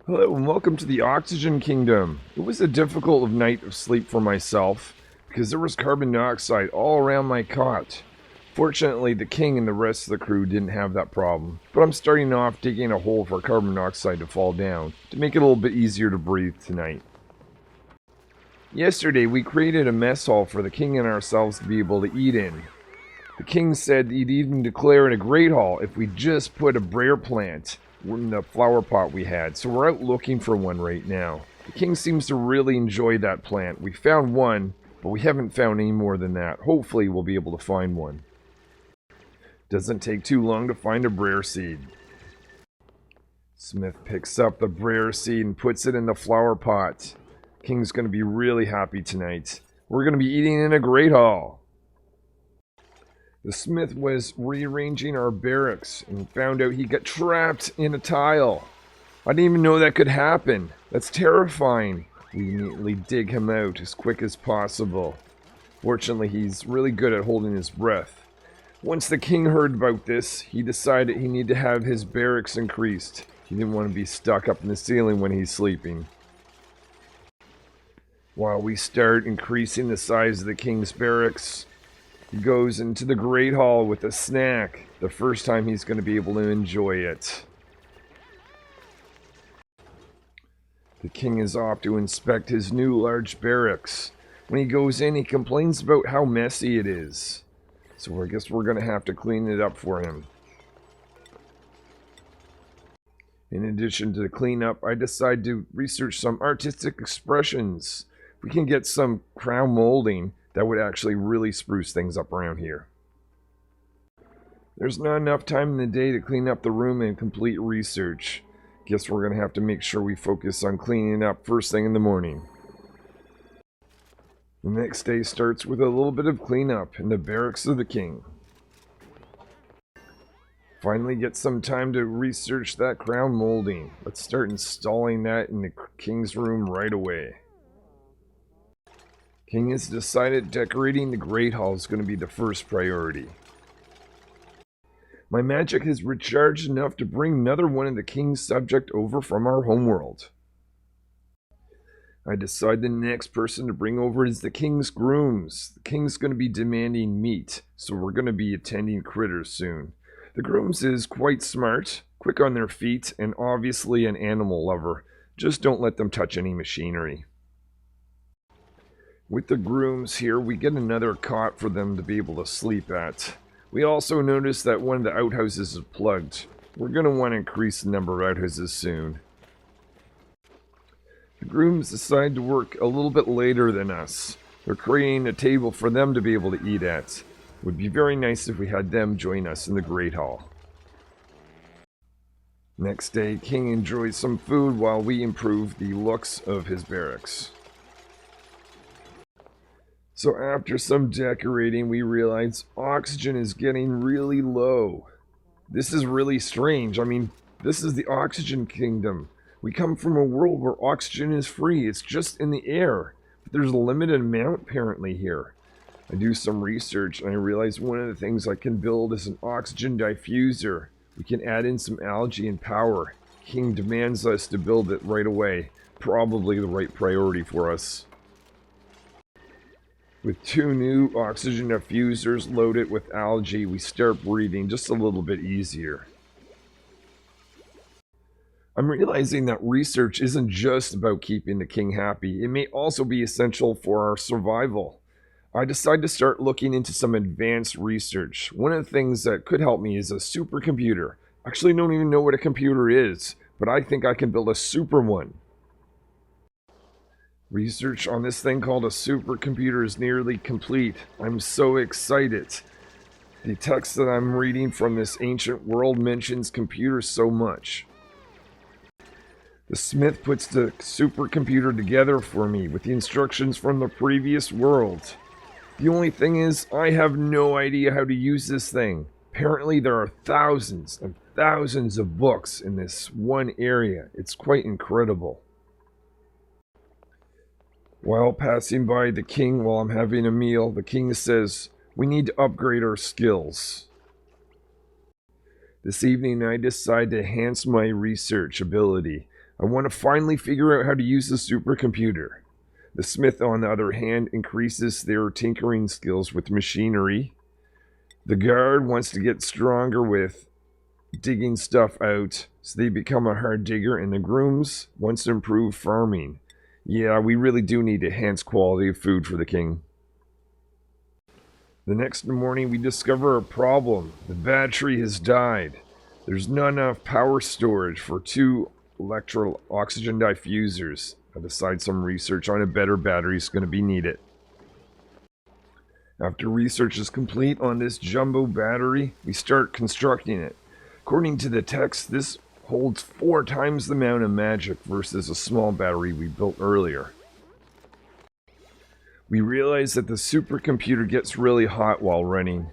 Hello and welcome to the Oxygen Kingdom. It was a difficult night of sleep for myself because there was carbon dioxide all around my cot. Fortunately, the king and the rest of the crew didn't have that problem, but I'm starting off digging a hole for carbon dioxide to fall down to make it a little bit easier to breathe tonight. Yesterday, we created a mess hall for the king and ourselves to be able to eat in. The king said he'd even declare it a great hall if we just put a Brer plant in the flower pot we had, so we're out looking for one right now. The king seems to really enjoy that plant. We found one, but we haven't found any more than that. Hopefully we'll be able to find one. Doesn't take too long to find a Brer seed. Smith picks up the Brer seed and puts it in the flower pot. King's going to be really happy tonight. We're going to be eating in a great hall. The smith was rearranging our barracks and found out he got trapped in a tile. I didn't even know that could happen. That's terrifying. We immediately dig him out as quick as possible. Fortunately, he's really good at holding his breath. Once the king heard about this, he decided he needed to have his barracks increased. He didn't want to be stuck up in the ceiling when he's sleeping. While we start increasing the size of the king's barracks, he goes into the Great Hall with a snack, the first time he's going to be able to enjoy it. The king is off to inspect his new large barracks. When he goes in, he complains about how messy it is. So I guess we're going to have to clean it up for him. In addition to the cleanup, I decide to research some artistic expressions. If we can get some crown molding, that would actually really spruce things up around here. There's not enough time in the day to clean up the room and complete research. Guess we're going to have to make sure we focus on cleaning up first thing in the morning. The next day starts with a little bit of cleanup in the barracks of the king. Finally get some time to research that crown molding. Let's start installing that in the king's room right away. King has decided decorating the Great Hall is going to be the first priority. My magic has recharged enough to bring another one of the king's subject over from our homeworld. I decide the next person to bring over is the king's grooms. The king's going to be demanding meat, so we're going to be attending critters soon. The grooms is quite smart, quick on their feet, and obviously an animal lover. Just don't let them touch any machinery. With the grooms here, we get another cot for them to be able to sleep at. We also notice that one of the outhouses is plugged. We're going to want to increase the number of outhouses soon. The grooms decide to work a little bit later than us. They're creating a table for them to be able to eat at. It would be very nice if we had them join us in the Great Hall. Next day, King enjoys some food while we improve the looks of his barracks. So after some decorating, we realize oxygen is getting really low. This is really strange. I mean, this is the Oxygen Kingdom. We come from a world where oxygen is free. It's just in the air. But there's a limited amount apparently here. I do some research and I realize one of the things I can build is an oxygen diffuser. We can add in some algae and power. King demands us to build it right away. Probably the right priority for us. With two new oxygen diffusers loaded with algae, we start breathing just a little bit easier. I'm realizing that research isn't just about keeping the king happy. It may also be essential for our survival. I decide to start looking into some advanced research. One of the things that could help me is a supercomputer. I actually don't even know what a computer is, but I think I can build a super one. Research on this thing called a supercomputer is nearly complete. I'm so excited. The text that I'm reading from this ancient world mentions computers so much. The smith puts the supercomputer together for me with the instructions from the previous world. The only thing is, I have no idea how to use this thing. Apparently there are thousands and thousands of books in this one area. It's quite incredible. While passing by the king while I'm having a meal, the king says, "We need to upgrade our skills." This evening I decide to enhance my research ability. I want to finally figure out how to use the supercomputer. The smith, on the other hand, increases their tinkering skills with machinery. The guard wants to get stronger with digging stuff out, so they become a hard digger, and the grooms wants to improve farming. Yeah, we really do need to enhance quality of food for the king. The next morning we discover a problem. The battery has died. There's not enough power storage for 2 electro oxygen diffusers. I decide some research on a better battery is going to be needed. After research is complete on this jumbo battery, we start constructing it. According to the text, this holds 4 times the amount of magic versus a small battery we built earlier. We realize that the supercomputer gets really hot while running,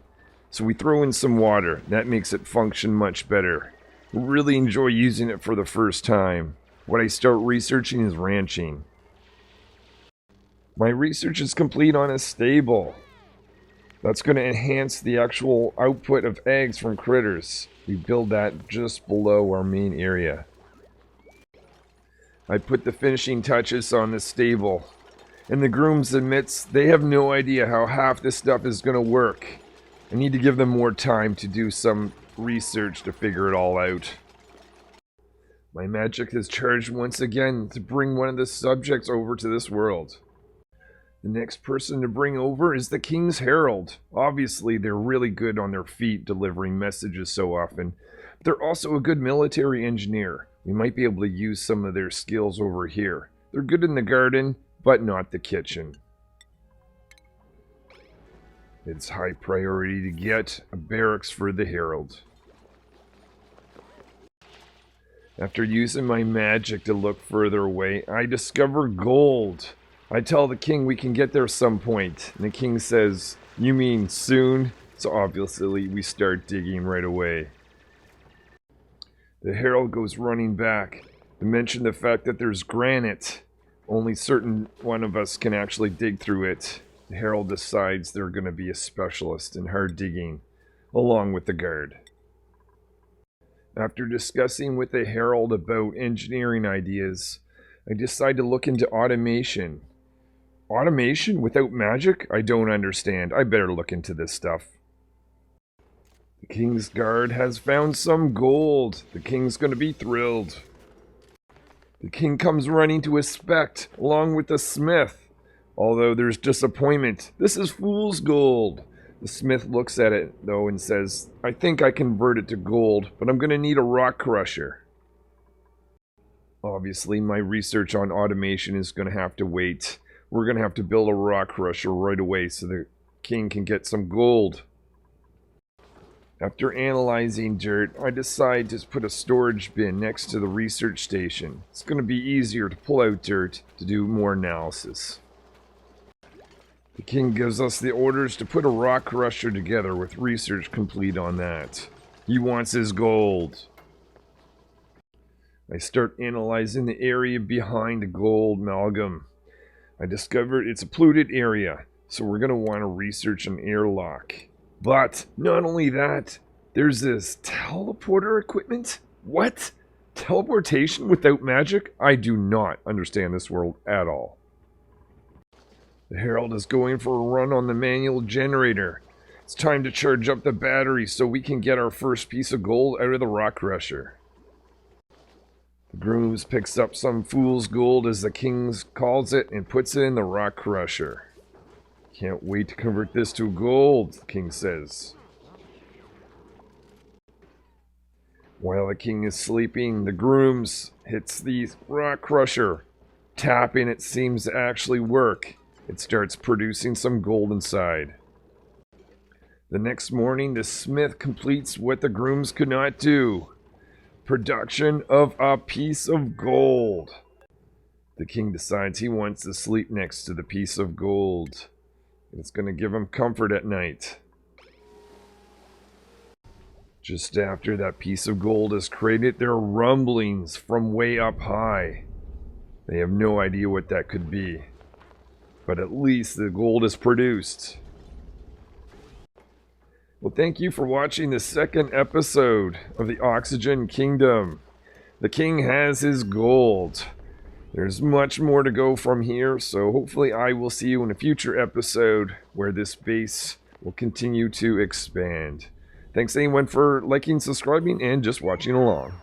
so we throw in some water. That makes it function much better. We really enjoy using it for the first time. What I start researching is ranching. My research is complete on a stable. That's going to enhance the actual output of eggs from critters. We build that just below our main area. I put the finishing touches on the stable, and the grooms admits they have no idea how half this stuff is going to work. I need to give them more time to do some research to figure it all out. My magic is charged once again to bring one of the subjects over to this world. The next person to bring over is the King's Herald. Obviously, they're really good on their feet delivering messages so often. They're also a good military engineer. We might be able to use some of their skills over here. They're good in the garden, but not the kitchen. It's high priority to get a barracks for the Herald. After using my magic to look further away, I discover gold. I tell the king we can get there some point, and the king says, "You mean soon?" So obviously we start digging right away. The herald goes running back to mention the fact that there's granite. Only certain one of us can actually dig through it. The herald decides they're going to be a specialist in hard digging, along with the guard. After discussing with the herald about engineering ideas, I decide to look into automation. Automation without magic? I don't understand. I better look into this stuff. The king's guard has found some gold. The king's going to be thrilled. The king comes running to inspect, along with the smith. Although there's disappointment. This is fool's gold. The smith looks at it, though, and says, "I think I convert it to gold, but I'm going to need a rock crusher." Obviously, my research on automation is going to have to wait. We're going to have to build a rock crusher right away so the king can get some gold. After analyzing dirt, I decide to put a storage bin next to the research station. It's going to be easier to pull out dirt to do more analysis. The king gives us the orders to put a rock crusher together with research complete on that. He wants his gold. I start analyzing the area behind the gold amalgam. I discovered it's a polluted area, so we're going to want to research an airlock. But not only that, there's this teleporter equipment. What? Teleportation without magic? I do not understand this world at all. The herald is going for a run on the manual generator. It's time to charge up the battery so we can get our first piece of gold out of the rock crusher. The grooms picks up some fool's gold, as the king calls it, and puts it in the rock crusher. "Can't wait to convert this to gold," the king says. While the king is sleeping, the grooms hits the rock crusher. Tapping it seems to actually work. It starts producing some gold inside. The next morning, the smith completes what the grooms could not do. Production of a piece of gold. The king decides he wants to sleep next to the piece of gold. It's going to give him comfort at night. Just after that piece of gold is created, there are rumblings from way up high. They have no idea what that could be. But at least the gold is produced. Well, thank you for watching the second episode of the Oxygen Kingdom. The king has his gold. There's much more to go from here, so hopefully I will see you in a future episode where this base will continue to expand. Thanks anyone for liking, subscribing, and just watching along.